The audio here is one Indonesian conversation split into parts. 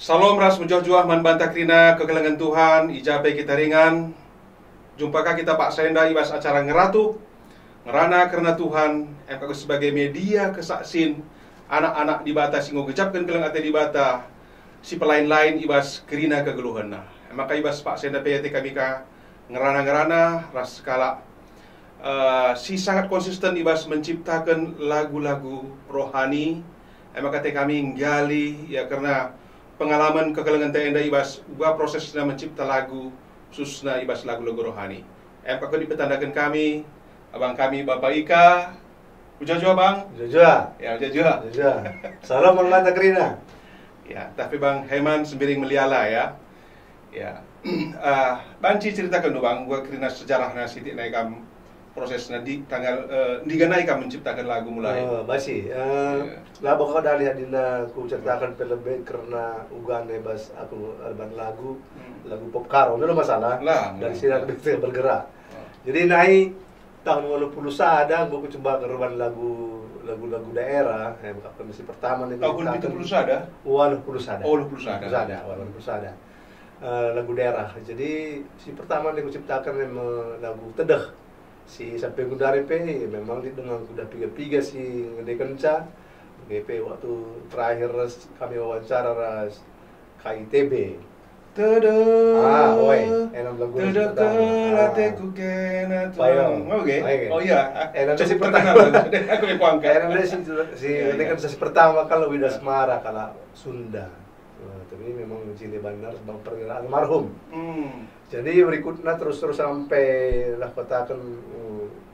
Salam ras menjuah-juah man bantah krina kegelangan Tuhan, ijabai kita ringan. Jumpakah kita Pak Senda ibas acara ngeratu, ngerana karena Tuhan, MKG sebagai media kesaksin, anak-anak di bata singo gecapkan kelang ate di bata, si pelain-lain ibas krina kegeluhan. Maka ibas Pak Senda PYT kami ka ngerana-ngerana ras skala si sangat konsisten ibas menciptakan lagu-lagu rohani. Maka kami nggali ya karena pengalaman kegelangan tenda ibas ubah prosesnya mencipta lagu khususnya ibas lagu-lagu rohani. Maka dipetandakan kami abang kami Bapak Ika. Ujah-ujah bang? Ujah-ujah. Ya ujah-ujah. Ujah. Salam mengata krina. Ya, tapi Bang Heman sembiring meliala ya. Ya. Banci ceritakan dong Bang, gua krina sejarahnya Siti naikam prosesnya di tanggal diganai kam menciptakan lagu mulai. Basi. Lah bakal dari hadina ku ceritakan pelebet karena ugan bebas aku alban lagu pop karo dulu masalah. Lah, dari sini aku bergerak. Jadi naik tahun 80 ada aku coba ngeruban lagu-lagu daerah. Misi pertama nih Tahun 70 ada? 80 ada. Oh, 80 ada. 80 ada. Lagu daerah. Jadi si pertama nih aku ciptakan lagu Tedeh. Si sampai Gundari P memang dengan kuda piga-piga si ngedekenca GP waktu terakhir kami wawancara ras KITB. Enam lagu Lateku kena tuang. Oke. Oh iya. Enam Sesi si pertama. Aku mau angkat. Enam si ngedekenca si pertama kalau Wida Semara kalau Sunda. Tapi memang Cili Bandar sebab perkiraan almarhum. Jadi berikutnya terus sampai lah katakan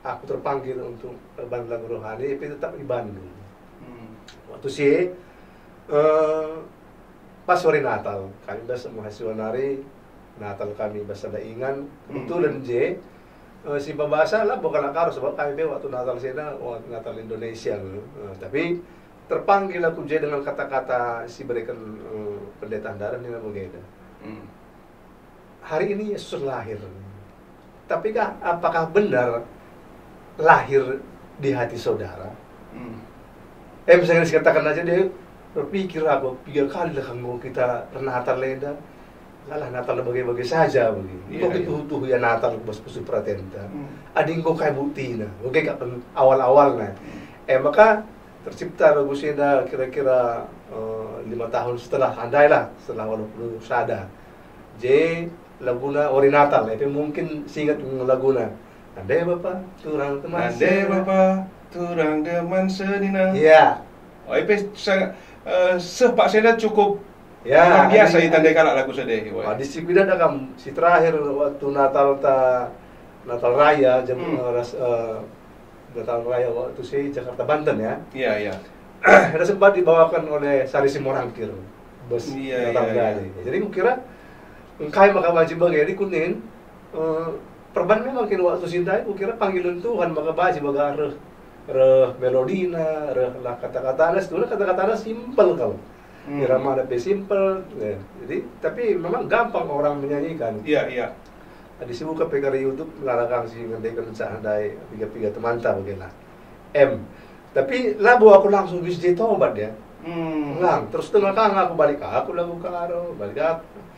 aku terpanggil untuk band lagu rohani, tapi tetap di Bandung. Waktu sih pas sore Natal, kami bahasa mahasiswa nari Natal kami bahasa daingan kebetulan si bahasa lah bukan akar sebab kami waktu Natal sana Natal Indonesia tapi terpanggil aku dengan kata-kata si berikan pendeta darah ini begitu. Hari ini Yesus lahir. Tapi apakah benar lahir di hati saudara? Misalnya dikatakan aja dia berpikir aku 3 kali lah kamu kita Natal leda. Lah Natal bagai-bagai saja begini. Kok itu ya Natal bos pusu pratenta. Ading kok kayak bukti nah. Oke kan awal-awalnya. Maka tercipta lagu Senda kira-kira 5 tahun setelah andailah setelah 80 sada. Laguna ori Natal, tapi mungkin singkat laguna. Andai Bapak turang teman. Andai Bapak turang teman sedina. Iya. Oh, itu Pak Senda cukup ya, biasa ditandai kalak lagu sedih. Di Sipida ada kam si terakhir waktu Natal Raya Natal Raya waktu si Jakarta Banten ya. Iya. Ada sempat dibawakan oleh Sari Simorangkir. Bos Natal Raya. Jadi kukira engkai maka wajib bagai di kunin perban memang kini waktu cinta kukira panggilan Tuhan maka baji baga reh melodina lah kata-kata anas dulu kata-kata anas simpel kau irama ada simpel ya. Jadi tapi memang gampang orang menyanyikan. Iya. Di sibuka pekari YouTube melarang si ngendekan seandai piga-piga teman tak begini tapi lagu aku langsung bisa ditobat ya. Terus tengah aku balik aku lagu karo balik aku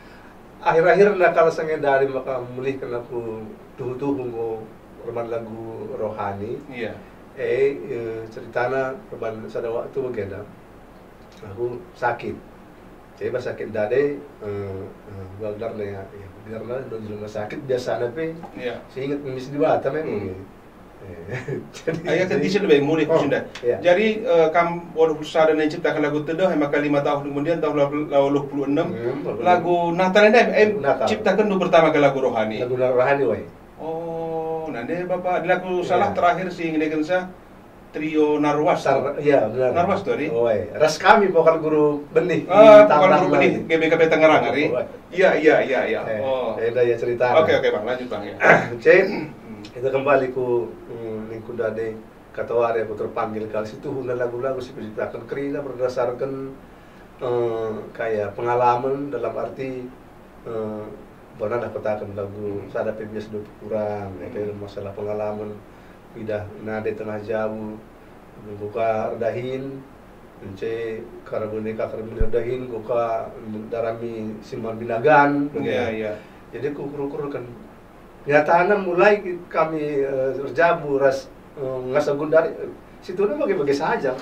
akhir-akhir nakal sange dari maka memulihkan aku tuh mau reman lagu rohani. Iya. Ceritanya reman pada waktu begini aku sakit. Jadi pas sakit dade gua gelar ya gelar don rumah sakit biasa tapi iya. Saya ingat mesti dibata memang. Ayah kan disini lebih mulai sudah. Iya. Jadi kam walau berusaha dan menciptakan lagu Tedeh maka 5 tahun kemudian tahun 86 lagu Natal ini ciptakan dulu pertama ke lagu rohani. Lagu rohani woi. Oh, nanti Bapak di lagu salah terakhir sih ngedekan saya trio Narwas. Iya benar. Narwas tuh hari. Woi. Ras kami vokal guru benih. Vokal guru benih GBKP Tangerang hari. Iya. Oh. Ya cerita. Oke Bang, lanjut Bang ya. Kita kembali ku lingkun dade kata wari aku terpanggil kali situ huna lagu-lagu si penciptakan kerina berdasarkan kayak pengalaman dalam arti pernah dapetakan lagu sada PBS 20 kurang kayak masalah pengalaman pindah nade tengah jauh membuka dahin Ence karaboneka dahin kuka darami siman binagan. Iya. Jadi kukur kan. Nyatana mulai kami terjabu ras ngasagun dari situ na bagi saja.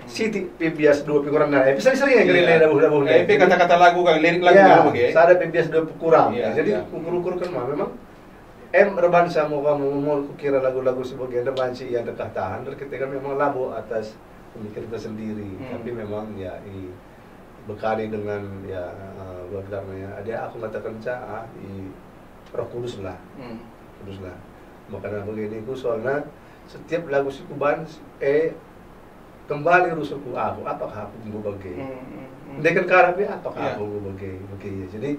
Siti bias dua kurang na. Bisa sering yang kali dabuh. Kata-kata lagu kan lirik lagu ya, bagi. Sada bias dua kurang. Ya, jadi kukur kan memang reban sama kamu mau kukira lagu-lagu sebagai reban si yang dekat tahan ketika memang labu atas pemikir kita sendiri. Tapi memang ya bekali dengan ya namanya ada aku katakan Roh Kudus lah. Kudus lah. Makanya begini ku soalnya setiap lagu si kuban kembali rusuhku aku apakah aku mau bagi. Dekat karabi apakah aku mau bagi. Jadi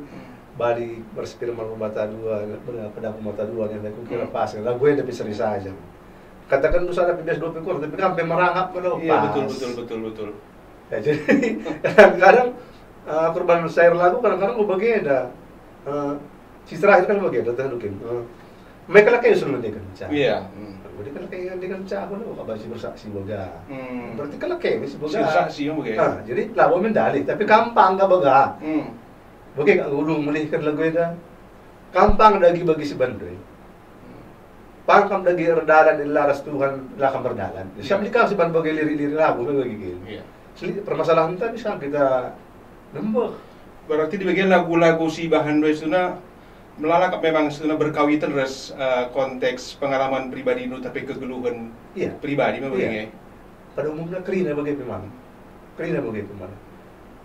bali berspirman mata dua pada mata dua yang aku kira pas lagu yang lebih serius saja. Katakan tu sana PBS 2 pikir tapi kan merangkap melau pas. Iya betul. Ya, jadi kadang-kadang korban share lagu kadang-kadang mau bagi ada Sistra itu kan begitu, tahukin. Mereka lah kayak suruh dia kan, iya. Jadi kan kayak dia kan cah, apa kabar si bersaksi boga. Berarti kan kayak si boga. Bersaksi yang begitu. Jadi lagu mendali, tapi gampang gak boga. Oke, gak gulung melihkan lagu itu. Gampang lagi bagi si bandoy. Pangkam lagi redaran di laras Tuhan lakam berdalan. Siapa dikau si bandoy bagi lirik-lirik lagu bagi gitu. Iya. Permasalahan tadi bisa kita nembak. Berarti di bagian lagu-lagu si Bahandoy itu melalak memang sudah berkawitan res konteks pengalaman pribadi nu tapi kegeluhan pribadi memang begini. Pada umumnya kerina bagaimana?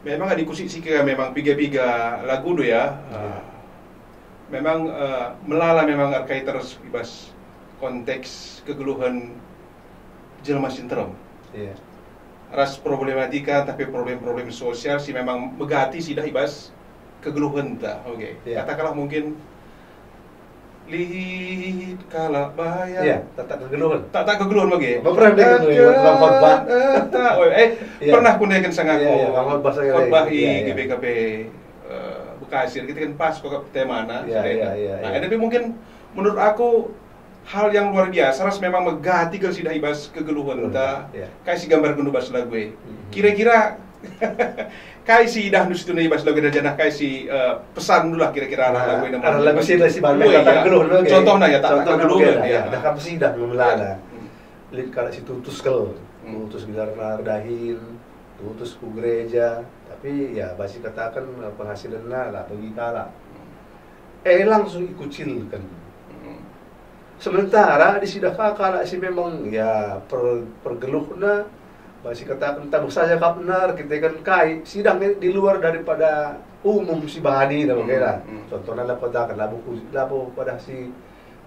Memang ada diskusi sih memang piga-piga lagu do ya. Memang melala memang arkai terus ibas konteks kegeluhan jelma sintrom. Iya. Ras problematika tapi problem-problem sosial sih memang megati sih dah ibas kegeluhan ta. Oke. Katakanlah mungkin lihit kala bayar. Tak kegeluhan. Tak kegeluhan bagi. Pernah dengar khotbah. Pernah pun dengar sangaku. Khotbah GBKP Bekasi kita kan pas kok tema na. Nah, tapi mungkin menurut aku hal yang luar biasa ras memang megati kalau sudah ibas kegeluhan ta. Kayak si gambar gundu bas lagu. Kira-kira kayak si dah nus itu nih bas lagu dan kayak si pesan dulu lah kira-kira lagu ini. Lagu si balme tak geluhan. Contohnya ya tak geluhan ya. Dah kan si dah melala. Lihat kalau si tutus tutus bilar nardahin, tutus ku gereja. Tapi ya basi katakan penghasilan lah bagi kala. Langsung ikut cilkan. Sementara di sidah kakak si memang ya pergeluhna masih katakan tabuk saja kap benar kita kan kai sidang di luar daripada umum si bahani dah bagaimana. Contohnya lah pada kan labu pada si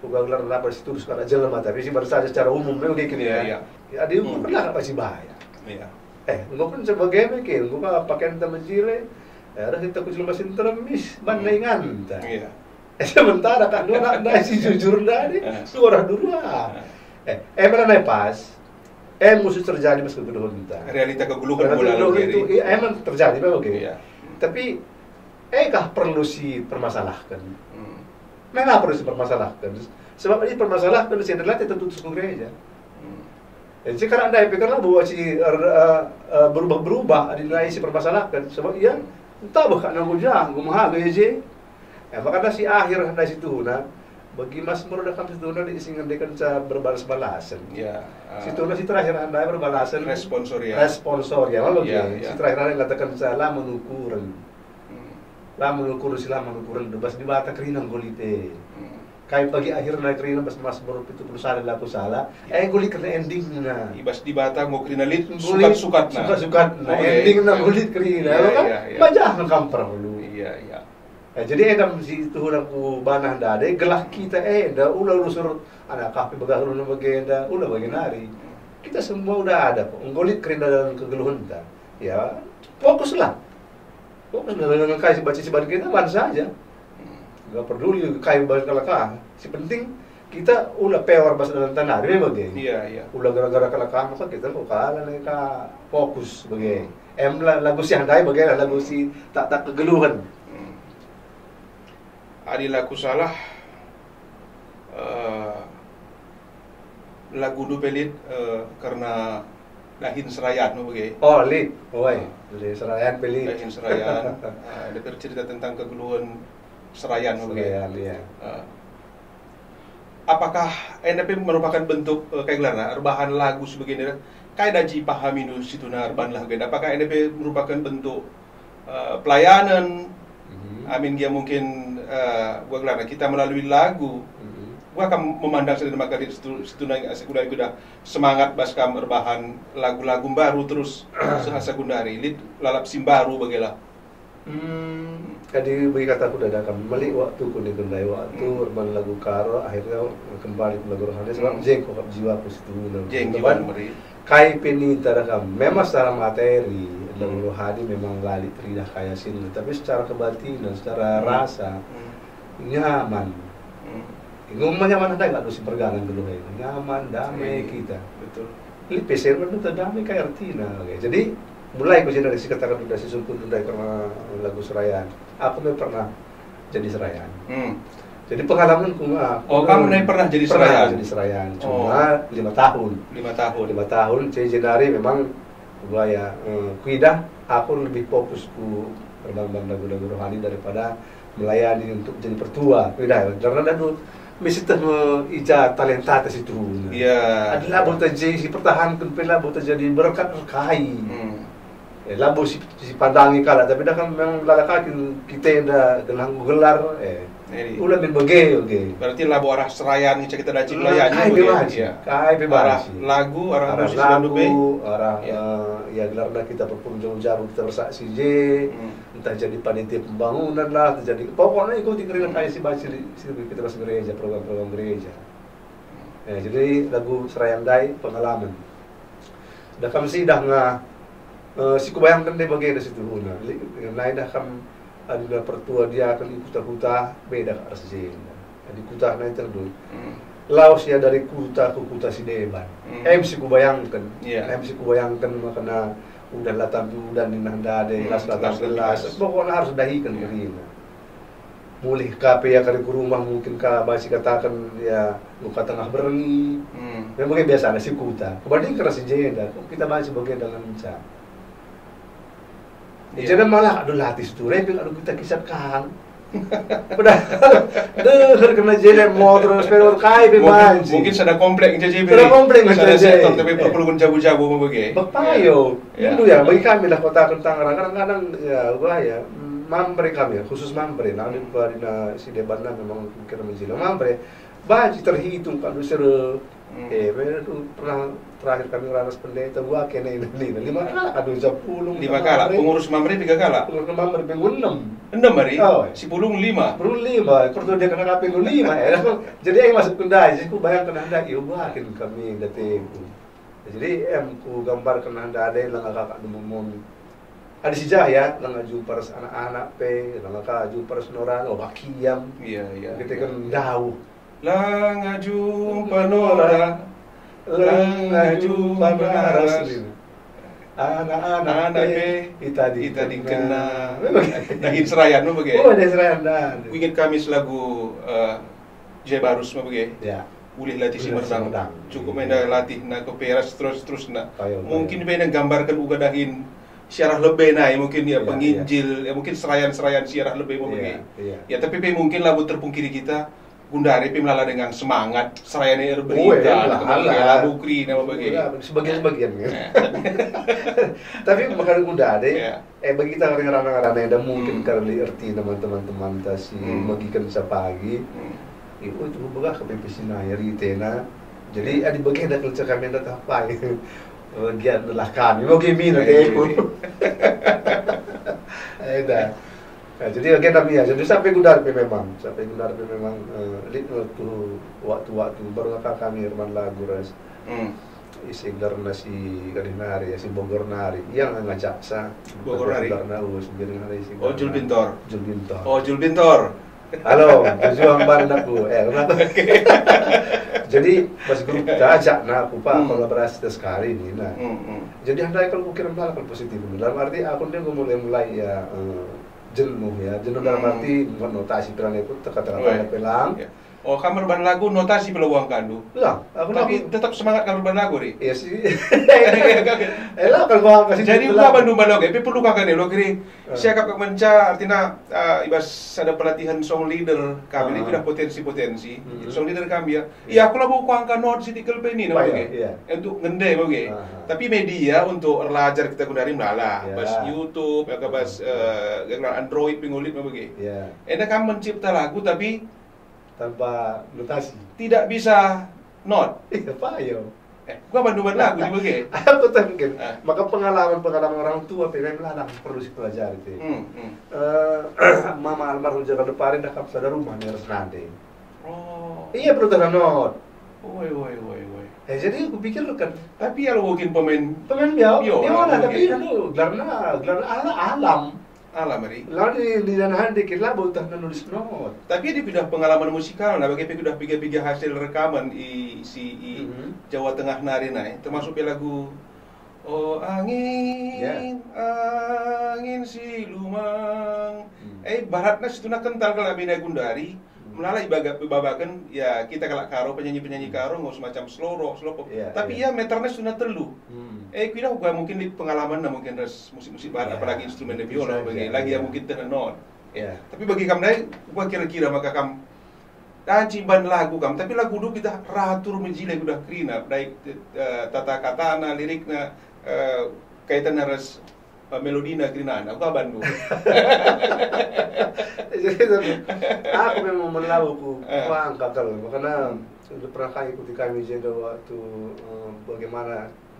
pugaglar lah pada situ sekarang jelema tapi si bersaja secara umum memang kayak gini ya. Ya di umum lah apa si bahaya. Iya. Engkau pun sebagai mikir, engkau kan pakaian teman jile, ada kita kucil mesin termis bandingan. Iya. Sementara kan dua nak si jujur dari suara dulu emang naik pas mesti terjadi meski kedua kita realita kegeluhan bola itu emang terjadi memang oke tapi kah perlu si permasalahkan memang perlu si permasalahkan sebab ini permasalahkan si adalah tentu terus gereja jadi sekarang anda pikirlah bahwa si berubah dinilai si permasalahkan sebab iya entah bahkan aku jangan gue menghargai aja. Makanya si akhir dari situ bagi Mas Mur dah kami situ diisingan dekan sa berbalas-balasan. Ya. Situ si terakhir anda berbalasan. Responsor ya. Lalu si terakhir anda katakan sa lamun ukuran. Lamun ukuran bebas di bata kerinang golite. Kayak bagi akhir na kerinang bas Mas Mur itu perlu salah laku salah. Gulit kena ending na. Ibas di bata ngo krinalit sukat na. Ending na gulit kerinang. Bajah na kamper lu. Iya. Jadi edam si tuhun aku banah dade gelah kita dah ulah lusur anak kafe begahrun bagenda ulah baginari kita semua udah ada kok ngolit kerinda dalam kegeluhan kita ya fokus dengan kai baca si kita ban saja nggak peduli kai bahas kalakah si penting kita ulah pewar bahasa dalam tanah dia bagai iya ulah gara-gara kalakah maka kita kok kalah nih fokus bagai lagu si handai bagai lagu si tak kegeluhan. Adil aku salah lagu du pelit karena dahin serayan mau begitu. Oh, Lid. Oi, Serayan pilih. Dahin serayan. Ada bercerita tentang kegeluhan serayan mau begitu. Serayan, iya. Apakah NP merupakan bentuk kayak gimana rebahan lagu sebegini? Kayak daji pahami nu situ narban lah. Apakah NP merupakan bentuk pelayanan? Amin dia mungkin gua gelana kita melalui lagu. Gua akan memandang sedang maka situ asik udah semangat baskam rebahan lagu-lagu baru terus sehasa gundari lid lalap sim baru bagelah. Tadi bagi kata aku dadakan meli waktu ku di gendai waktu rebahan lagu karo akhirnya kembali ke lagu rohani sebab jeng kok jiwa aku situ Jeng jiwa meri. Kai peni tadakam memang secara materi lagu rohani memang lali teridah kaya sini tapi secara kebatinan secara rasa nyaman. Ngomongnya mana ada nggak dosi pergangan dulu ini nyaman damai kita Betul. ini peser itu damai kayak artinya jadi mulai aku dari si katakan udah si suku udah karena lagu serayan aku memang pernah jadi serayan jadi pengalaman ku kamu pernah jadi serayan cuma 5 tahun 5 tahun Januari memang gua ya kuidah aku lebih fokus ku berbang lagu-lagu rohani daripada melayani untuk jadi pertua kuidah karena dulu mesti temu ija talenta tas itu. Iya. Adalah buat jadi si pertahankan pela buat jadi berkat kai. Labu si pandangi kala tapi dah kan memang lalakakin kita dah genang gelar ulah min bege oke. Berarti labu arah serayan kita dah cilayani kai bebas. Lagu arah musik arah ya gelar dah kita jauh-jauh kita bersaksi entah jadi panitia pembangunan lah jadi pokoknya ikuti keringan kayak si baca kita masuk gereja program-program gereja. Jadi lagu serayan dai pengalaman. Dah kami sih dah ngah si kubayangkan deh bagian dari situ huna. Naik dah kam ada pertua dia akan kuta-kuta beda ke arsijen. Di kuta naik terdul. Laos ya dari kuta ke kuta si deban. Si kubayangkan. Si kubayangkan makna udah latang udah ninanda deh las latang gelas. Pokoknya harus dahikan gerina. Mulih kape ya kali ke rumah mungkin ka basi katakan ya luka tengah berengi. Memang biasa ada si kuta. Kebanding ke arsijen kita bahas bagian dengan mencak. Jadi malah aduh latih itu reping aduh kita kisah kang. Udah deh kena jadi motor sepeda kai bebas. Mungkin sudah komplek jadi sudah komplek sudah setor tapi perlu jabu-jabu mau begitu. Bapayo. Itu ya bagi kami lah kota tentang kadang-kadang ya gua ya mampre kami khusus mampre nah di si debanna memang kira menjila mampre baji terhitung kalau seru itu pernah terakhir kami ranas pendeta gua kena ini 5 kali aduh 10 pengurus mamre 3 kali pengurus mamre pengun 6 hari si pulung 5 kalau dia kena pengun 5 jadi yang masuk kendai jadi ku bayang kena hendak iya bakin kami datang jadi ku gambar kena hendak ada yang kakak dumumon ada si Jaya langaju paras anak-anak langga kaju paras norang bakiam iya kita kan jauh langaju panora langaju panaras anak-anak kita dikena dahin serayan mau begitu dahin serayan dan ingin kami selagu Jebarus mau begitu ya boleh latih si merdang cukup main latih nak keperas terus nak mungkin main gambarkan uga dahin siarah lebih mungkin ya penginjil ya mungkin serayan siarah lebih mau begitu ya tapi mungkin labu terpungkiri kita Gundari melala dengan semangat serayane berita lagu kri nama bagian sebagian tapi makan Gundari bagi kita orang-orang yang ada mungkin kali arti teman-teman tasi bagikan sa pagi itu buka ke pipisi nayari tena jadi ada bagian ada kultur kami ada apa bagian adalah kami mau gimana ada jadi kami ya jadi sampai Gundar memang waktu baru kami Herman lagu ras isi garna si Garinari si Bogor nari yang ngajak sa Bogor nari Jul Bintor halo berjuang bareng aku kenapa jadi pas grup kita ajak aku pak kolaborasi sekali ini nah jadi andai kalau kirim hal positif dalam arti aku dia mulai ya jenuh dalam arti notasi pelan itu kata-kata pelang Oh, kamar ban lagu notasi peluang kandu. Lah, aku Tapi tetap semangat kamar ban lagu, Ri. iya sih. Elah kalau gua kasih Jadi duit gua lah. bandu balog, tapi perlu kakak nih lo kiri. Siakap kak menca artinya ibas ada pelatihan song leader kami ini sudah potensi-potensi. Song leader kami ya. Iya, aku lah mau kuangka not Siti Kelpeni Wah, oke. iya. Untuk ngende oke. Tapi media untuk belajar kita gundari melala, Iya. bas YouTube, ya bas Android pingulit oke. Iya. Enak kamu mencipta lagu tapi Tanpa notasi. tidak bisa not. Iya, Pak, yo. Gua bandu ban lagu nih oke. Aku tahu mungkin. Ah. Maka pengalaman orang tua PM lah perlu dipelajari itu. Mama almarhum jaga depan dah kapsa ada rumah nih harus nanti. Oh. Iya perlu tanam not. Woi. Jadi aku pikir kan Tapi kalau mungkin pemain pengen dia Biola, tapi mungkin. itu gelar alam. alam Mari. Lalu di danahan dikit lah bau tak nulis not. Tapi dia pindah pengalaman musikal, nah bagi pindah piga hasil rekaman Jawa Tengah nari naik, termasuk lagu Oh angin, angin silumang. Baratnya situ nak kental kalau bina gundari, melalai babakan ya kita kalau karo penyanyi karo nggak semacam slow rock, slow pop. Tapi ya meternya sudah telu. Kita gua mungkin di pengalaman nah mungkin musik-musik barat apalagi instrumen de biola lagi yang mungkin tenenon. Tapi bagi kamu gua kira-kira maka kamu cimban lagu kamu, tapi lagu dulu kita ratur menjilai udah krina, baik tata katana, liriknya kaitan harus melodina krina, aku Bandung. Jadi aku memang melaluku uang kakak, karena sudah pernah kali ikuti kami juga waktu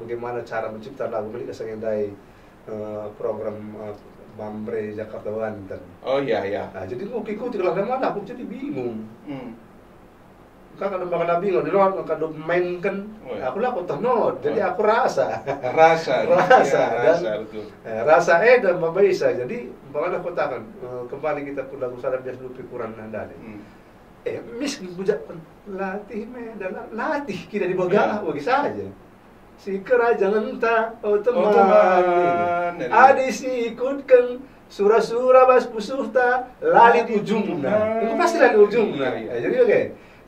bagaimana cara mencipta lagu mereka sengendai program Bambre Jakarta Banten. Oh iya. Nah, jadi aku ikuti kalau mana aku jadi bingung. Kan kadang bingung, di luar kadang mainkan, aku lah aku not, jadi aku rasa betul. Rasa dan bisa, jadi bagaimana aku takkan kembali kita pun lagu sadar biasa lupi kurang nanda mis bujak latih latih kita di bawah bagi saja. Si kerajaan entah, teman, adis ikutkan surah-surah bas pusuhta lalit ujungna. Itu pasti lalit ujungna. Jadi oke.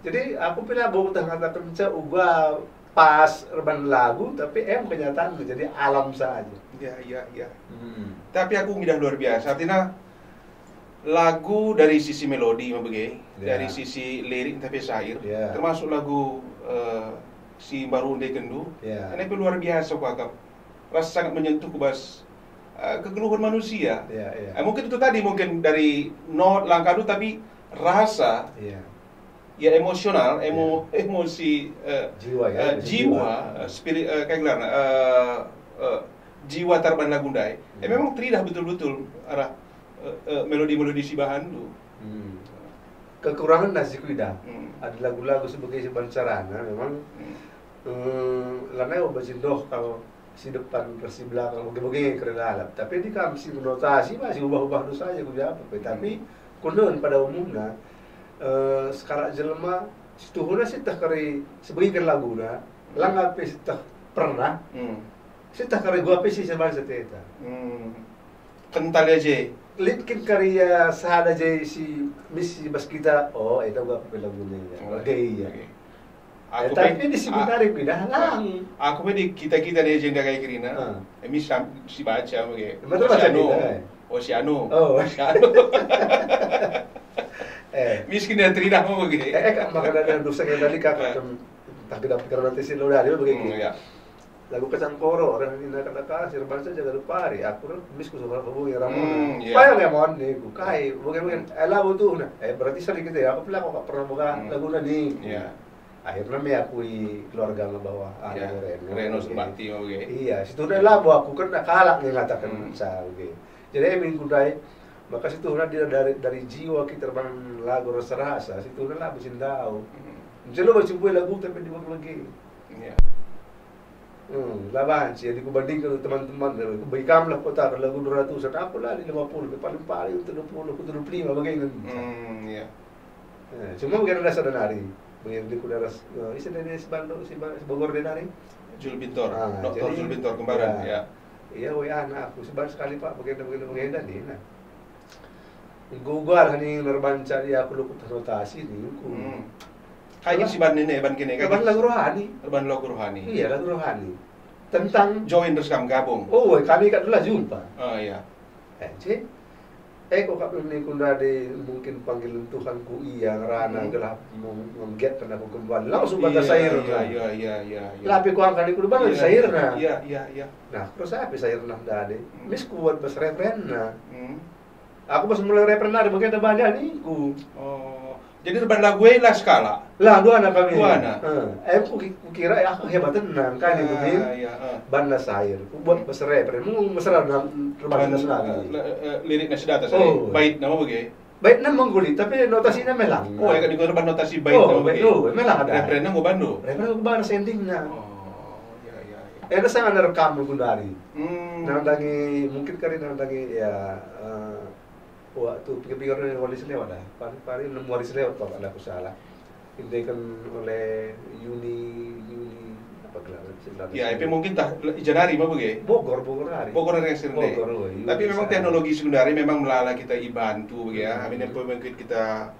Jadi aku pilih bawa kata kerja ubah pas reban lagu, tapi kenyataan menjadi alam saja. Iya. Tapi aku ngidah luar biasa. Artinya lagu dari sisi melodi dari sisi lirik tapi syair, termasuk lagu si Marunde Kendu, ini luar biasa kok rasa sangat menyentuh kubas kegeluhan manusia. Mungkin itu tadi mungkin dari not langkadu tapi rasa. Ya emosional, emosi jiwa, spirit kayak gimana? Jiwa tarban lagundai. Memang teridah betul-betul arah melodi-melodi si bahan tu. Kekurangan nasi kuida. Ada lagu-lagu sebagai sebuah sarana memang lana bacindoh kalau si depan versi belakang bagi kerelap. Tapi di kami si menotasi masih ubah-ubah tu saja kuda apa. Tapi kunon pada umumnya sekarang jelema situhuna sih tak kari sebagian laguna langap sih tak pernah sih tak kari gua sih sebal seteta kental aja litkin karya sahada aja si misi bas kita itu gua laguna ya tapi di sebenarnya pindah lang aku di kita di agenda kayak kirina emis si baca betul baca Oceano miskin dan teridah mau begini. Maka ada dosa yang tadi kakak tak dapat karena tesin lo dari begini. Lagu kacang koro orang ini nak kasih bangsa jaga lupa hari. Aku misku suka hubungi Ramon. Payah Ramon nih, kai. Mungkin lagu tuh nah. Berarti sedikit ya. Aku bilang kok pernah buka lagu nih. Akhirnya me akui keluarga ngebawa Reno Sumbati Iya, situ udah lagu aku kan kalak nih ngatakan saya. Jadi minggu dai maka situ dia dari jiwa kita terbang lagu rasa situ lagu cindau jadi lo baca lagu tapi di bawah lagi laban sih jadi kubandingkan teman-teman baik kamu lah kota lagu 200 aku lah di 50 paling untuk 20 ke 25 bagaimana cuma bukan rasa dan hari bagian di kuda ras isi dari si Bogor dan hari Jul Bintor Dr. Jul Bintor kembaran iya anak aku sekali pak bagaimana tadi Google hani nerbanca dia aku lukut notasi ni Kayak si ban ini, ban kini. Ban lagu rohani. Ban lagu rohani. Iya, lagu rohani. Tentang join terus kamu gabung. Oh, kami kat dulu jumpa. Oh iya. Cik. Kok kami kunda de mungkin panggilan Tuhan ku iya ngerana gelah mengget karena aku kembali langsung bata sairna. Iya. Lapi ku angkat ku bana sairna. Iya. Nah, terus apa sairna dade? Mis kuat bas refrenna. Aku pas mulai refrenna ada bagian banyak niku. Oh. Jadi reban lagu lah skala. Lah dua anak kami. Dua anak. Ku kira aku hebat tenang kan itu bin. Banda sair. Ku buat bas refren. Mu mesra reban lagi. Liriknya sedata saya. Bait nama bagaimana? Bait nama mengguli, tapi notasinya melang. Oh, ya kan reban notasi bait nama bagaimana? Melang ada. Refrennya nggak bandu. Refrennya nggak bandu sendingnya. Oh, ya. Ada sangat rekam gundari. Nandangi mungkin karena nandangi ya waktu pikir-pikir waris lewat dah. Pari 6 waris lewat kalau ada aku salah. Ini kan oleh Yuni apa gelar? Ya, itu mungkin tak Januari apa bagaimana? Bogor hari. Bogor yang sering deh. Tapi memang teknologi sekundari memang melala kita ibantu ya. Amin mungkin kita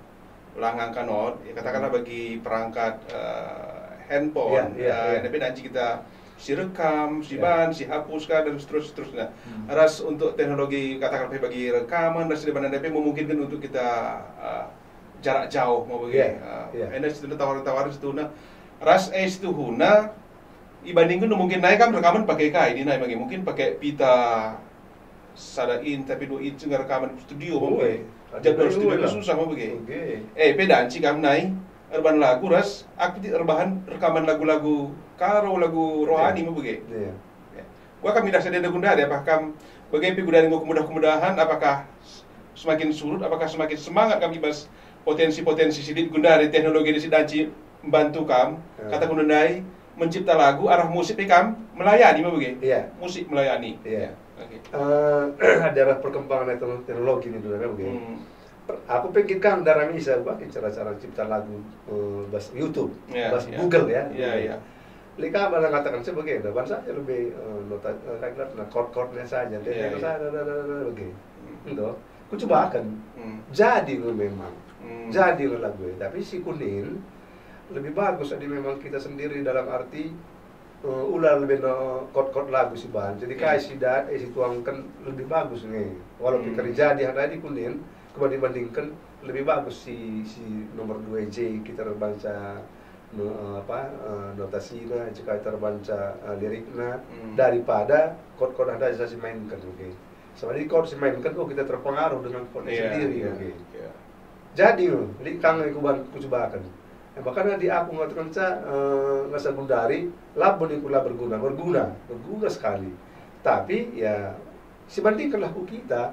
langangkan ya katakanlah bagi perangkat handphone. Tapi nanti kita si rekam, si ban, si hapuskan dan seterusnya. Ras untuk teknologi katakanlah bagi rekaman dan sedemikian DP memungkinkan untuk kita jarak jauh mau bagaimana. Enak situ tawar-tawar situ ras itu huna ibandingkan mungkin naik kan rekaman pakai ini naik bagi mungkin pakai pita sadain tapi duit juga rekaman studio mau jadwal studio susah mau bagi. Pedaan sih kamu naik urban lagu ras aku rebahan rekaman lagu-lagu karo lagu rohani mau bagi. Gua kami dah sedang gunda ada apakah bagaimana gundari kemudahan apakah semakin surut apakah semakin semangat kami bahas potensi-potensi sidit gundari teknologi di sidanci membantu kam kata gundai mencipta lagu arah musik kam melayani mau bagi. Musik melayani. Ada perkembangan teknologi ini dulu kan aku pikirkan darah bisa pakai cara-cara cipta lagu bahas YouTube, bahas Google ya. Lika malah katakan sebagai dapat saja lebih nota kayak chord-chordnya saja. Dia saja lagi. Itu, aku coba akan jadi memang. Jadi lagu tapi si kuning lebih bagus jadi memang kita sendiri dalam arti ulah lebih chord-chord lagu si bahan. Jadi kayak si tuangkan lebih bagus nih. Walaupun kerja di hari kuning dibandingkan lebih bagus si nomor 2 J kita baca notasinya jika kita baca liriknya daripada chord-chord ada saya mainkan Sebenarnya chord si mainkan kita terpengaruh dengan chordnya sendiri jadi likang aku coba akan bahkan di aku mengatakan ngasa gundari labun itu berguna sekali tapi ya sebandingkan lagu kita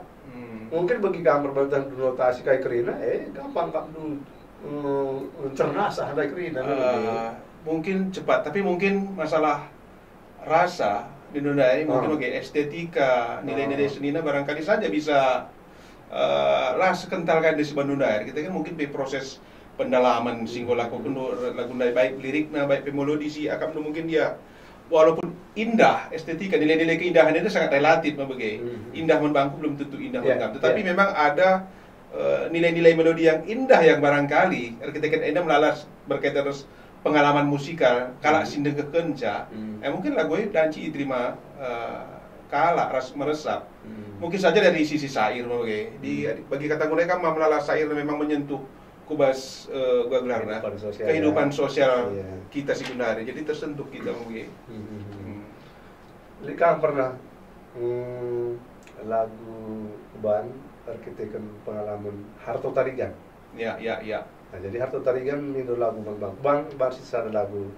mungkin bagi kamu berbantuan notasi kayak Kerina gampang kamu cernas kayak Kerina mungkin cepat tapi mungkin masalah rasa di Indonesia mungkin bagi estetika nilai-nilai seninya barangkali saja bisa sekentalkan di sebuah Indonesia kita kan mungkin proses pendalaman singgol lagu baik liriknya baik melodi si akam mungkin dia walaupun indah estetika nilai-nilai keindahan itu sangat relatif indah membangku belum tentu indah menggam tetapi memang ada nilai-nilai melodi yang indah yang barangkali ketika indah melalas berkaitan terus pengalaman musikal kalak sindeng kekenca mungkin lagu itu danci diterima kalak ras meresap mungkin saja dari sisi syair bagi kata mereka melalas syair memang menyentuh kubas gelarna kehidupan sosial kita sebenarnya jadi tersentuh kita mungkin. Lika pernah lagu ban arkitekkan pengalaman Harto Tarigan. Ya. Nah, jadi Harto Tarigan itu lagu bang basis ada lagu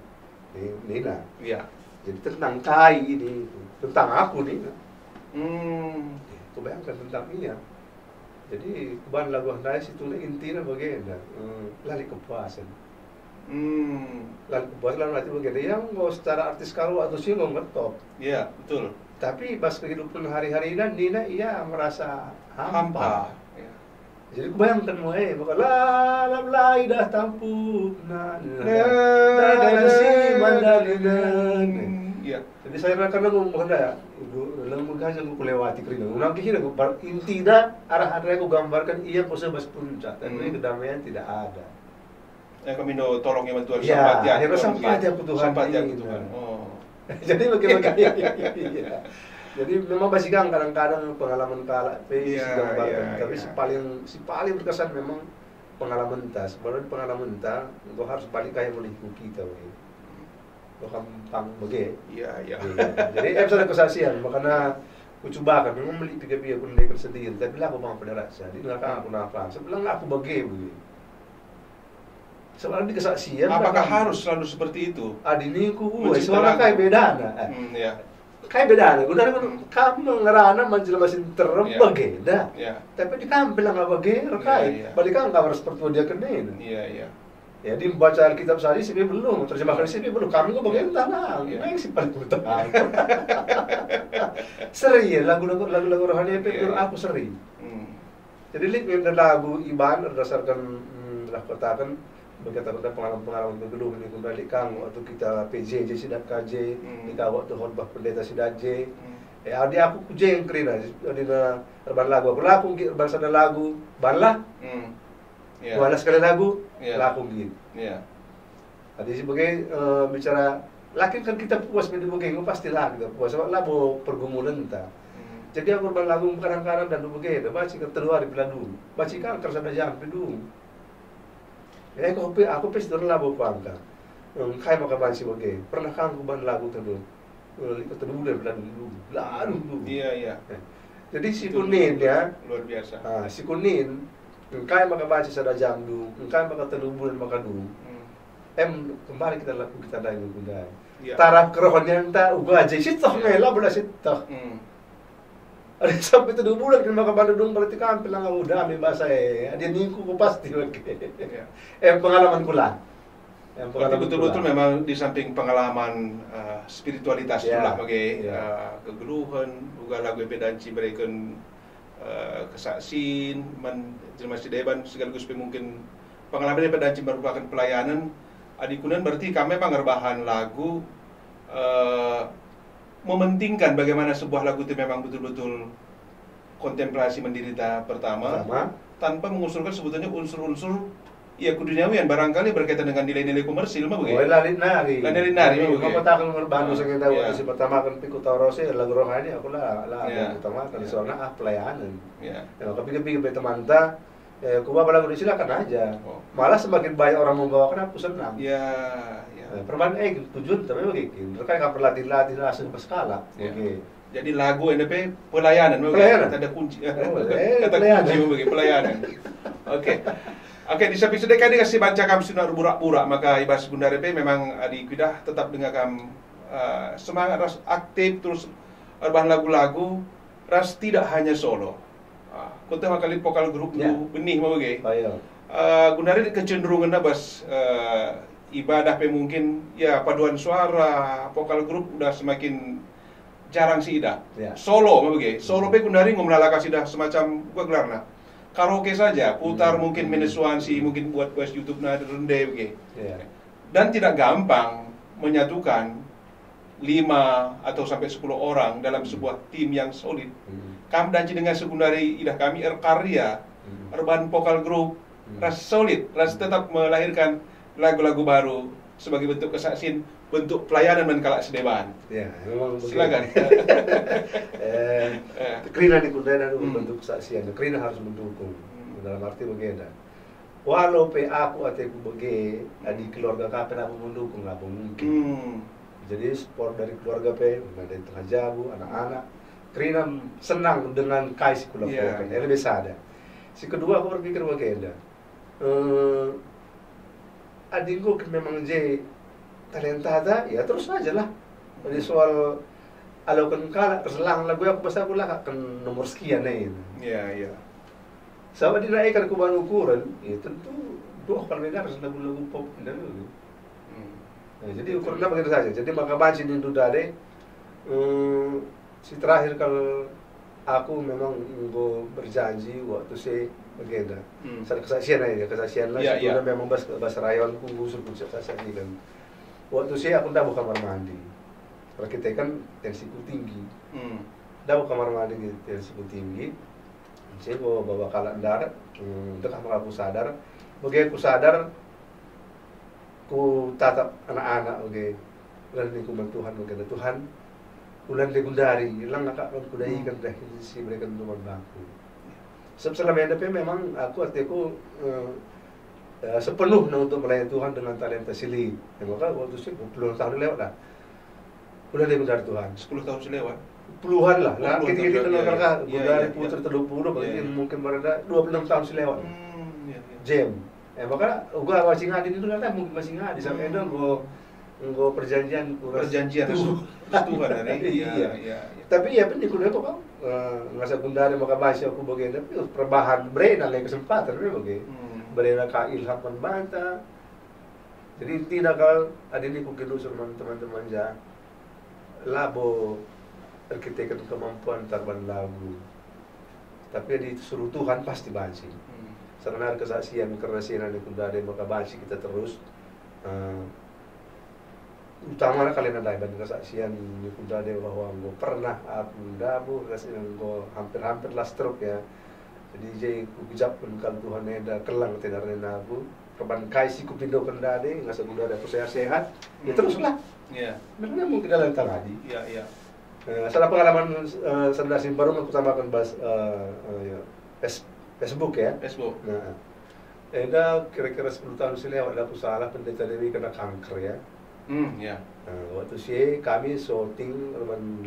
Nina. Ya. Jadi tentang kai ini tentang aku Nina. Itu bayangkan tentang ini ya. Jadi keban lagu handai situ intinya bagaimana? Lari kepuasan. Lari kepuasan nanti bagaimana? Yang mau secara artis kalau atau sih mau ngetop. Iya betul. Tapi pas kehidupan hari-hari ini Nina ia merasa hampa. Ya. Jadi bayangkan mau maka la dah tampuk si mandalinan. Iya. Jadi saya karena ngomong ya, dalam mengkaji aku lewati kerina. Ulang kira aku inti dah arah aku gambarkan ia pose bas puncak, tapi kedamaian tidak ada. Yang kami no tolong yang Tuhan Ya, sampai akhirnya sampai aku Tuhan. Sampai Iya. aku Tuhan. Oh. Jadi bagaimana? Iya. Jadi memang masih kadang-kadang pengalaman kalah, tapi si paling berkesan memang pengalaman tas. Sebenarnya pengalaman tas, engkau harus balik kayak melihat kita, kau kampang bagi. Iya. Jadi ada kesaksian, makanya aku coba kan memang beli tiga-tiga pun leker sendiri, tapi lah aku bang pada rasa, di belakang aku nafas, sebelah aku bagi. Sebenarnya di kesaksian. Apakah harus selalu seperti itu? Adini ku, soalnya kayak beda ya. Kayak beda nih, udah kamu ngerana menjelmasin terbageda. Tapi di kamu bilang apa bageda, kayak balik kan kamar seperti dia kenin. Iya. Ya di membaca Alkitab sehari sih belum, terjemahkan sih belum. Kamu kok bagian tanah, yang sih paling utang. Seri lagu-lagu rohani itu aku seri. Jadi lihat lagu Iban berdasarkan lah katakan berkaitan dengan pengalaman berbelum ini kembali kang waktu kita PJJ sidak KJ kita waktu khotbah pendeta sidak J adi aku kujeng kerina di reban lagu aku laku bahasa lagu banlah wala sekali lagu laku gitu tadi sebagai bicara lakin kan kita puas menjadi begini pastilah kita puas sebab lagu pergumulan ta jadi aku reban lagu kadang-kadang dan begini baca keluar di peladu baca kan kersana jam pedung. Ya aku pes dorong lagu pangka. Kai maka bansi bagi. Pernah kan aku ban lagu tadu. Tadu dan lalu. Iya. Jadi si kunin ya luar biasa. Si kunin kai maka bansi sada jam du. Kai maka tadu bulan maka du. Kembali kita laku kita dah gundai. Taraf kerohanian ta uga aja sitoh ngela bela sitoh. Ada sampai 2 bulan kan maka Bandung berarti kan bilang udah ambil bahasa dia ningku ku pasti lagi. Pengalaman kula. Berarti betul-betul memang di samping pengalaman spiritualitas itulah bagi kegeluhan juga lagu pedanci berikan kesaksin menjelmasi deban sekaligus mungkin pengalaman pedanci merupakan pelayanan adikunan berarti kami memang ngerbahan lagu mementingkan bagaimana sebuah lagu itu memang betul-betul kontemplasi menderita pertama tanpa mengusulkan sebetulnya unsur-unsur ya kuduniawian barangkali berkaitan dengan nilai-nilai komersil mah begitu. Lalit nari. Mau takkan ngerbanu saya tahu si pertama kan piku tarose lagu rohani aku lah utama kan soalnya pelayanan. Tapi teman ta kuba lagu silakan aja. Malah semakin banyak orang membawakan aku senang. Perban tujuan tapi begitu. Kan enggak berlatih-latih langsung pas skala. Oke. Jadi lagu NDP pelayanan. Ada kunci. Kata kunci begitu pelayanan. Oke, di samping sedekah dia kasih baca kam sunnah burak-burak maka ibas Bunda RP memang di kudah tetap dengan kam semangat ras aktif terus bahan lagu-lagu ras tidak hanya solo. Kota kali vokal grup benih mau begitu. Gundari kecenderungan bas ibadah mungkin ya paduan suara vokal grup udah semakin jarang sih ida. Solo mau begitu. Solo gundari ngomlala kasih dah semacam gua gelarna. Karaoke saja, putar mungkin menesuansi, mungkin buat YouTube rende begitu. Dan tidak gampang menyatukan 5 atau sampai 10 orang dalam sebuah tim yang solid. Kami dan dengan sekundari idah kami karya, urban vokal group, ras solid, ras tetap melahirkan lagu-lagu baru sebagai bentuk kesaksian, bentuk pelayanan dan kalak sedeban. Memang silakan. Kerina di kudana bentuk kesaksian. Kerina harus mendukung. Dalam arti bagaimana? Walau aku atau bagi di keluarga kapan aku mendukung nggak mungkin. Jadi support dari keluarga dari tengah jabu, anak-anak. Kerina senang dengan kais keluarga. Lebih sadar. Si kedua aku berpikir bagaimana? Adikku memang talenta ada, ya terus aja lah. Jadi soal kalau kan kalah terselang lagu aku pas aku lah kan nomor sekian nih. Iya. Sama dinaikkan ke bahan ukuran, ya tentu kalau mereka harus lagu-lagu pop dan lagu. Jadi ukurannya begitu saja. Jadi maka banci di dudade si terakhir kalau aku memang berjanji waktu saya bagaimana. Saya kesaksian lah. Sudah memang bahasa rayon usul kesaksian ini kan. Waktu saya aku ndak kamar mandi. Kalau kita kan tensiku tinggi. Ndak kamar mandi tensiku tinggi. Saya bawa kalak darat. Untuk kamar aku sadar. Begitu aku sadar, ku tatap anak-anak ulan ni ku Tuhan Tuhan ulan ni gundari ilang nakakon ku dai kan dah si mereka teman bangku sebab selama ini memang aku sepenuhnya untuk melayani Tuhan dengan talenta silih. Maka waktu itu 20 tahun lewat lah. Udah dia dari Tuhan. 10 tahun selewat. Puluhan lah. Nah, kita ya, kakak dari ya, putar 30 berarti mungkin berada 26 tahun selewat. Jam. Maka gua masih ngadi itu kan mungkin masih ngadi sampai itu gua perjanjian Tuhan hari. Iya. Tapi ya benar kuda kok ngasa gundari maka bahasa aku bagian tapi perubahan brain lagi kesempatan bagian. Berena ka ilham membanta. Jadi tidak kal ada ini ku kidu sama teman-teman ja labo terkitekan kemampuan tarban lagu. Tapi disuruh Tuhan pasti bansi. Sarana kesaksian karena siaran itu ada maka bansi kita terus utama kalian ada banyak kesaksian itu ada bahwa gue pernah aku dabu kesaksian gue hampir lah stroke ya. Jadi jay kujap pun kalau Tuhan ada kelang tidak ada aku keban kaisi ku pindo kendade ngasa muda ada sehat ya teruslah. Iya. Benar mungkin dalam tadi. Iya. Salah pengalaman sendiri baru aku tambahkan bahas Facebook ya. Facebook. Nah, ada kira-kira 10 tahun selewat aku salah pendeta Dewi kena kanker ya. Ya. Waktu sih kami syuting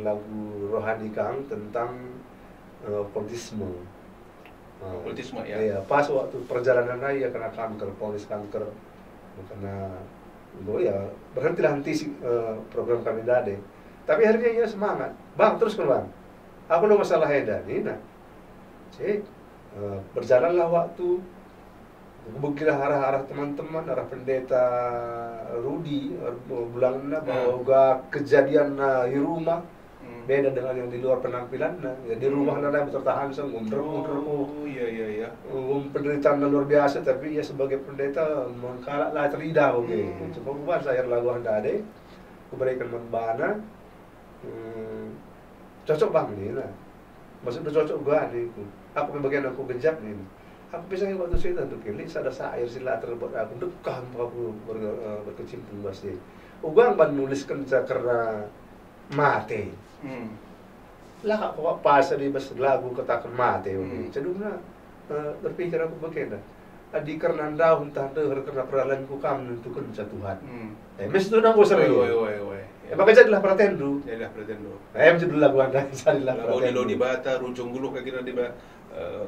lagu rohani Kang tentang politisme. Politisme ya. Iya, pas waktu perjalanan raya kena kanker, ponis kanker. Karena ya berhentilah program kami dade. Tapi akhirnya ya semangat. Bang, terus kan bang. Aku lo masalah edan ini nah. Berjalanlah waktu. Begilah arah-arah teman-teman, arah pendeta Rudi bilangnya bahwa kejadian di rumah beda dengan yang di luar penampilan. Ya di rumah nada bertahan mundur. Iya. Penderitaan luar biasa tapi ya sebagai pendeta mengkalak lah terida Coba buat saya lagu anda ade, aku berikan membana. Cocok bang ni lah. Maksudnya cocok gua nih. Aku bagian aku genjap nih. Aku bisa waktu itu untuk kili ada air sila terbuat aku dekam aku berkecimpung masih. Ugang ban nuliskan karena mati. Lah kok pas di bas lagu katakan mati. Cedungna berpikir aku bagaimana. Adi karena daun tanda karena peralahanku kamu menentukan Tuhan. Mes itu nang bosan maka jadilah pretendo. Macam dulu lagu anda jadilah pretendo. Lagu di bata rujung gulu kira di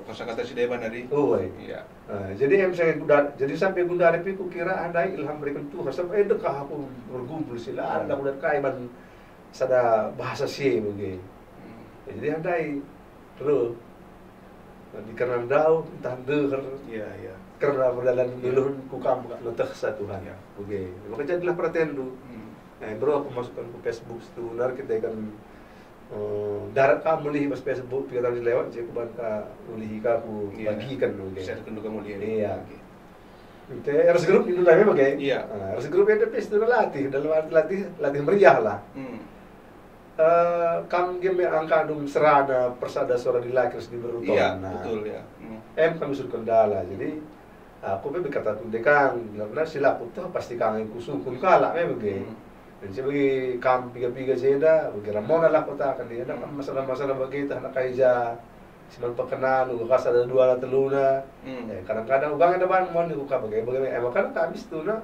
kosakata si Devan hari. Iya. Jadi jadi sampai Bunda Arepi ku kira anda ilham berikan Tuhan sampai dekah aku bergumpul sila ada udah kaiman sada bahasa sih mungkin. Jadi anda terus di karena dau tanda iya. Karena berdalam dulu ku kamu letak Tuhan. Oke. Maka jadilah pretendo. Bro aku masukkan ke Facebook itu nar kita kan darat kamu lihi pas Facebook tiga tahun lewat saya kuban ka ulihi ka ku bagikan share kan kamu lihat. Iya. Itu RS Group itu namanya bagai. Iya. RS Group itu pasti latih dalam arti latih meriah lah. Kang game angka dum serana persada suara di lakers di beruton. Iya, betul ya. Kami suruh kendala jadi aku berkata tu dekang karena sila putu pasti kang kusung kun kala bagai. Dan sebagai kam piga-piga jeda, bagi ramona lah kota kan dia, kan masalah-masalah bagi kita nak kaija, siman perkenan, ugas ada dua lah teluna, kadang-kadang ugang ada bahan mau dibuka bagaimana, makanya kami itu na,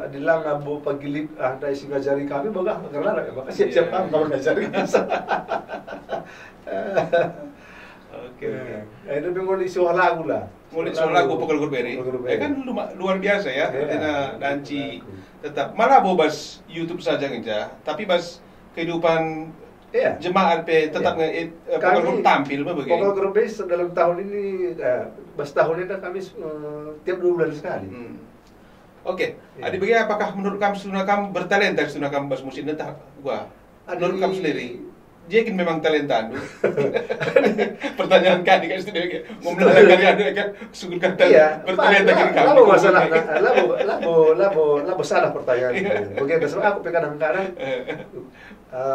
adilang abu pagilip dari si ngajari kami, baga karena maka siap-siap kami kalau ngajari. Oke. Itu pengen isu lagu lah. Mulai soal lagu Pokol Gurberi, kan luar biasa ya, danci tetap malah bobas YouTube saja ngeja, tapi bas kehidupan jemaat tetap Pokol Gurberi tampil begitu. Pokol Gurberi dalam tahun ini, bas tahun ini kami tiap 2 bulan sekali. Oke, adik bagaimana? Apakah menurut kamu kamu bertalenta bas musik entah gua? Menurut kamu sendiri? dia kan memang talenta anu. Pertanyaan kan di studio mau melakukan karya anu kan sungguh kata bertalenta kiri kami. Labo masalah, labo salah pertanyaan. Begitu sebab aku kadang-kadang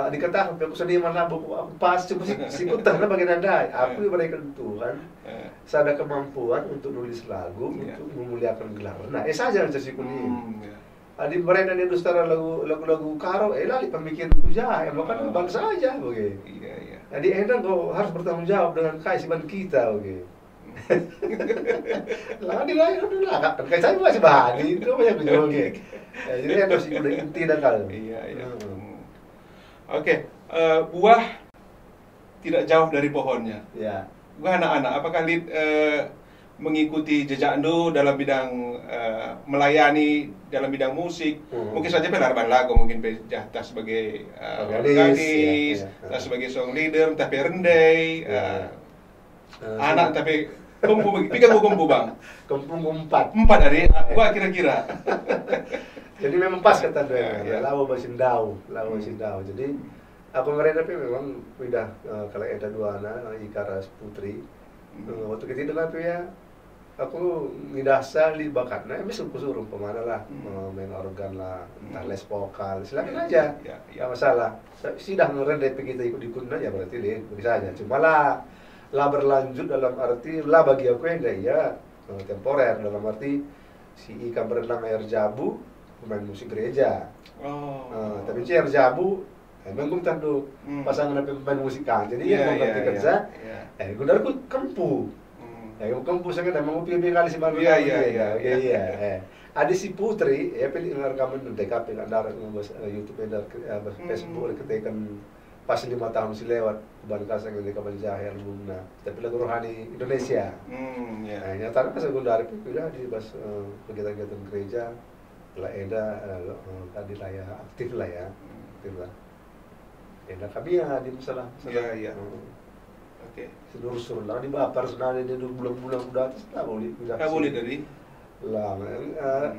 dikatakan aku seniman labo aku pas cuma si kutah na bagian anda. Aku berikan Tuhan. Saya ada kemampuan untuk nulis lagu untuk memuliakan gelar. Nah, saja macam si kuning. Adi mereka ni dustara lagu karo, lali pemikir puja, bahkan bangsa aja, oke. Iya. Jadi edan kau harus bertanggung jawab dengan keisiban kita, oke. Lah di lain lah, kan saya masih bahani, itu banyak juga, oke. Jadi harus udah inti dan kalau. Iya. Oke, buah tidak jauh dari pohonnya. Ya. Buah anak-anak, apakah Lid mengikuti jejak Ando dalam bidang melayani dalam bidang musik, mungkin saja pelarban lagu, mungkin jatah sebagai organis, sebagai song leader, tapi rendai, anak tapi kumpu, pikir kumpu bang, empat hari, gua kira-kira. Jadi memang pas kata dia, lawa basindau. Jadi aku ngerti tapi memang udah kalau ada dua anak, Ikaras Putri. Waktu kita itu kan ya aku ngidasa li bakatnya, suruh pemana lah, main organ lah, entah les vokal, silakan aja, ya masalah. Sudah ngerendai kita ikut-ikut aja berarti bisa aja. Cuma lah berlanjut dalam arti lah bagi aku yang ya temporer dalam arti si Ika berenang air jabu, pemain musik gereja. Tapi si air jabu emang gue tandu pasangan pemain musik kan, jadi yang mau kerja, gue dari kempu. Kempu sangat emang pilih kali si baru. Iya. Ada si Putri, pilih rekaman di TKP kan darah YouTube dan Facebook ketika pas 5 tahun si lewat ban kasang yang dikapan jahil albumna, tapi lagu rohani Indonesia. Nyata kan saya dari pindah di pas kegiatan gereja, lah Eda tadi lah ya aktif lah. Eda kami ya di masalah. Iya. Oke. Seluruh lah di bapar senang ini bulan-bulan udah atas lah boleh. Boleh dari. Lah,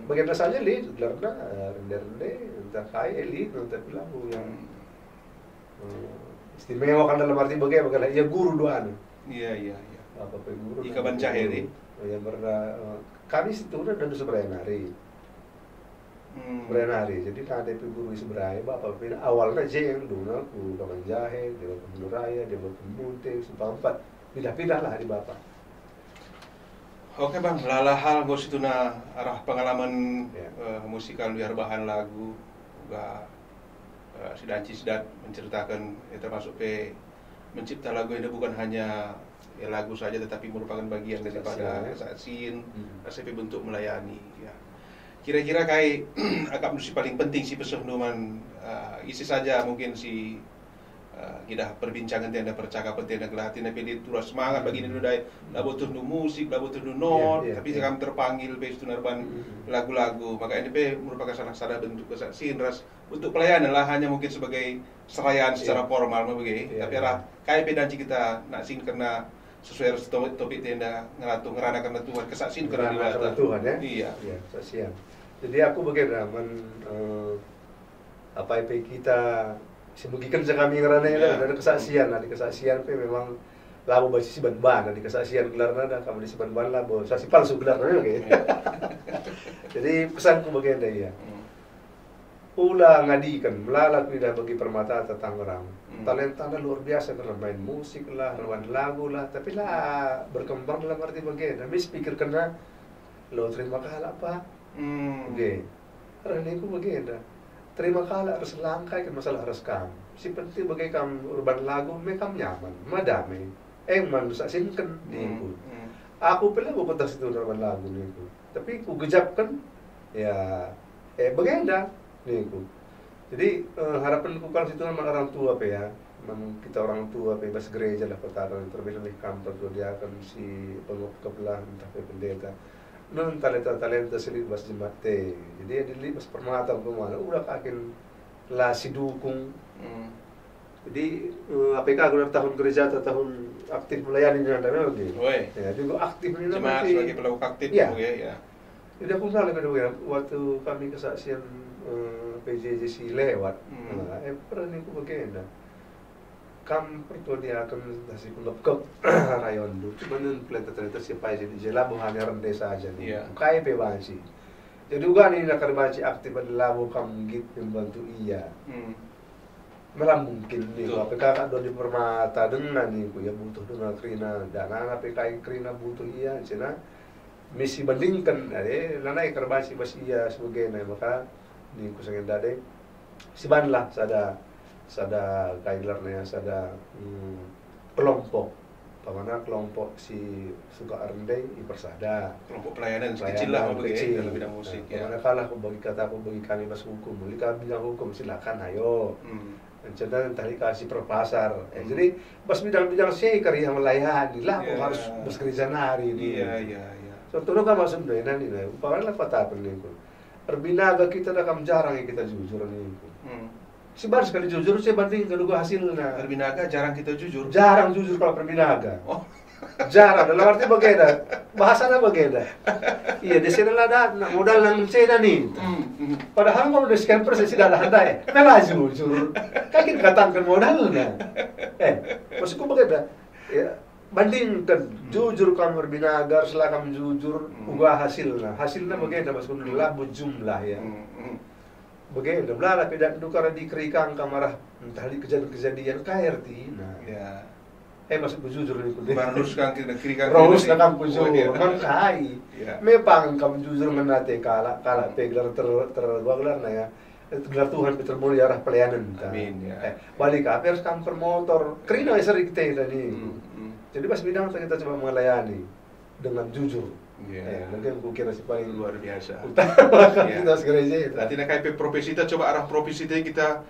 bagaimana saja li, karena rende entah kaya li, entah bilang yang istimewa kan dalam arti bagaimana? Ya guru doan. Iya. Apa guru? Ika Bancahiri. Yang pernah kami situ udah sebenarnya hari. Berenari, jadi ada guru sebenarnya bapak pilih awalnya aja yang dulu aku kawan jahe, dia bapak menuraya, dia bapak munting, sepampat, pindah lah di bapak. Oke bang, lala hal gos itu na arah pengalaman musikal biar bahan lagu, juga sidat menceritakan, termasuk mencipta lagu ini bukan hanya lagu saja, tetapi merupakan bagian daripada kesaksian, bentuk melayani. Ya. Kira-kira kai agak mesti paling penting si pesuhnuman isi saja mungkin si kita perbincangan tiada percakapan tiada gelatin tapi dia terus semangat bagi ini dudai lah butuh musik lah butuh not tapi kami terpanggil base tunarban lagu-lagu maka ini merupakan salah satu bentuk kesaksian ras untuk pelayanan lah hanya mungkin sebagai serayaan secara formal begitu tapi arah kai pedanci kita nak sing karena sesuai topik tenda ngerana karena Tuhan kesaksian karena Tuhan ya. Iya, kesaksian. Jadi aku bagaimana apa kita sebagikan kami ngerana ada kesaksian, di kesaksian memang labu basis ban di kesaksian gelarna ada kamu di ban lah bo saksi palsu gelarna oke. Jadi pesanku bagaimana ya. Ulah ngadikan melalak tidak bagi permata Tangerang. Talentanya luar biasa karena main musik lah, main lagu lah, tapi lah berkembang dalam arti bagaimana. Habis pikir kena lo terima kasih apa? Oke. Karena ini aku bagaimana. Terima kasih harus langkai ke masalah harus kamu. Si penting bagi kamu urban lagu, mereka nyaman, madame. Manusia singkan diikut. Aku pilih bukan tas itu urban lagu niku. Tapi aku gejapkan ya bagaimana niku. Jadi harapanku kalau situ memang orang tua ya, memang kita orang tua bebas gereja lah pertama terlebih kantor dia akan si pengeplah entah pendeta, non talenta selit bas jemate, jadi dia bas permata pemana, udah kakin lah si dukung, jadi APK aku tahun gereja atau tahun aktif melayani dengan dana lagi, ya juga aktif ini nanti sebagai pelaku aktif ya. Jadi aku salah kedua waktu kami kesaksian PJJ si lewat, pernah nih aku bagaimana? kam perto dia akan nasi kulap ke rayon du cuma nun pelita ternyata siapa aja di labu hanya rendah saja nih kai pe banci jadi juga nih nak banci aktif di labu kam git membantu iya malah mungkin nih kalau kakak do di permata dengan nih ku ya butuh dengan krina dan anak PKI krina butuh iya cina misi bandingkan lana kerbanci bas iya sebagai maka nih ku sangat dade si ban lah sada guideline sada kelompok pamana kelompok si suka rendai ipersada kelompok pelayanan kecil lah begitu dalam bidang musik ya pamana kalah aku bagi kami mas hukum bagi kami bidang hukum silakan ayo dan tadi kasih per pasar jadi pas bidang-bidang saya karya melayani lah aku harus bekerja hari ini iya contohnya kan maksudnya ini nih pamana lah patah peningku perbinaga kita dah jarang yang kita jujur nih si bar sekali jujur saya banding kedua hasilnya. Perbinaga jarang kita jujur. Jarang jujur kalau perbinaga. Oh. Jarang dalam arti bagaimana? Bahasanya bagaimana? Iya di sini ada modal yang saya nih. Padahal kalau udah sekian persen sudah ada handai. Memang jujur. Kayak katakan modalnya. Maksudku bagaimana? Ya, bandingkan jujur kamu berbinaga, setelah kamu jujur, ubah hasilnya. Hasilnya bagaimana? Maksudku labu jumlah ya. Bagaimana? Belah pedak dukara dikerikang kamarah entah di kejadian KRT. Nah, ya. Masuk jujur ni kundi. Barus kang kerikang. Rose na kang jujur. Kan kai. Memang kamu jujur menate kala peglar tergaglar na ya. Gelar Tuhan Peter Mulia arah pelayanan. Amin ya. Balik apa harus kamu promotor. Kerina sering kita tadi. Jadi pas bidang kita coba melayani dengan jujur. Mungkin aku kira si paling luar biasa. Kita segereja itu. Nanti nak KP profesi kita coba arah profesi kita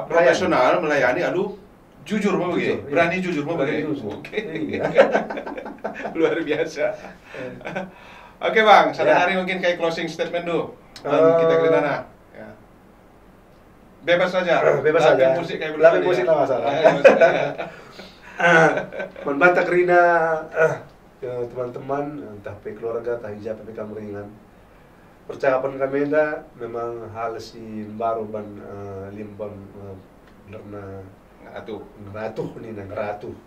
profesional melayani, jujur mau begitu, berani jujur mau begitu. Oke. Luar biasa. Oke bang, hari mungkin kayak closing statement dulu. Kita ke mana? Ya. Bebas saja. Bebas saja. Musik kayak belakang musik lah masalah. Membantah Rina. Teman-teman, entah keluarga, entah hijab, tapi kamu ringan. Percakapan kami dah memang hal si baru ban limbang karena ngeratuh nih ngeratuh.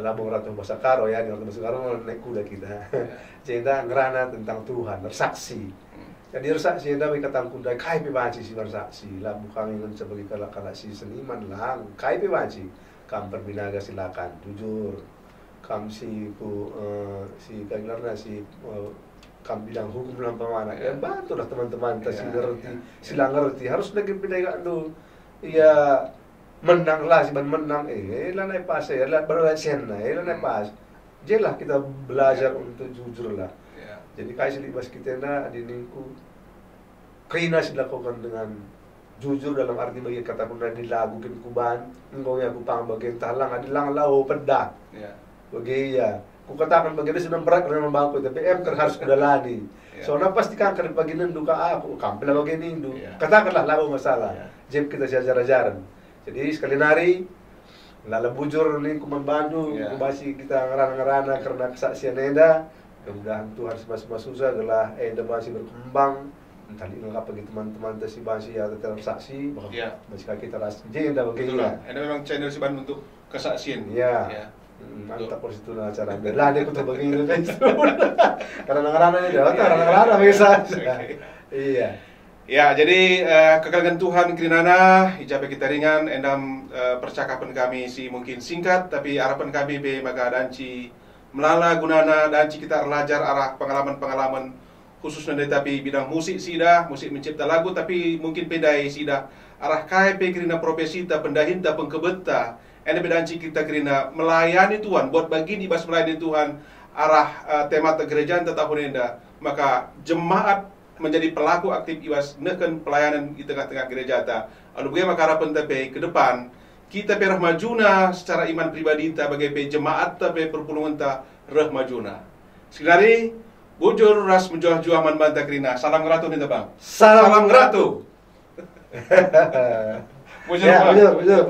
Labung ratuh bahasa karo ya, di bahasa karo naik kuda kita. Jadi ngerana tentang Tuhan, bersaksi. Jadi bersaksi dah berkata kuda kai pibanci si bersaksi. Labu kami kan sebagai kala si seniman lang kai pibanci. Kamu berbinaga silakan, jujur. Kam si kailarna si kam bidang hukum dalam pemana ya bantu lah teman-teman si ngerti sila ngerti harus lagi pindah dulu ya menang lah si menang lanai pas ya baru sen lanai pas jelah kita belajar untuk jujur lah jadi kayak silibas kita na dininku kena dilakukan dengan jujur dalam arti bagi kata pun dilagukan kuban engkau ya kupang bagian talang adilang lau pedak bagi ya, ku katakan bagaimana sudah berat karena membangku tapi harus kudalani. Soalnya pasti kan kerja bagian duka aku, kampil bagian itu. Katakanlah lalu masalah. Jeb kita sejarah-sejarah. Jadi sekali nari, lalu bujur nih ku membantu, ku masih kita ngerana-ngerana karena kesaksian Enda. Mudah-mudahan Tuhan semasa susah adalah Enda masih berkembang. Tadi nggak pergi teman-teman si basi ya tetap saksi, masih kita rasa Enda bagaimana. Enda memang channel si Ban untuk kesaksian. Ya. Mantap por situ lah acara bela deh kutu begini karena ngerana ini karena ngerana bisa iya ya jadi kekalahan Tuhan Krinana ijabah kita ringan endam percakapan kami si mungkin singkat tapi harapan kami be maga danci melala gunana danci kita belajar arah pengalaman-pengalaman khususnya dari tapi bidang musik sida musik mencipta lagu tapi mungkin pedai sida arah KP Krina profesi ta pendahinta pengkebeta ene bedanci kita kerina melayani Tuhan buat bagi di bas melayani Tuhan arah tema gereja tetap enda maka jemaat menjadi pelaku aktif iwas neken pelayanan di tengah-tengah gereja ta lalu bagaimana harapan tapi ke depan kita perah majuna secara iman pribadi ta bagai jemaat ta perpulungan ta reh majuna sekali bujur ras menjuah-juah man banta kerina salam ngeratu nih bang salam ngeratu bujur bujur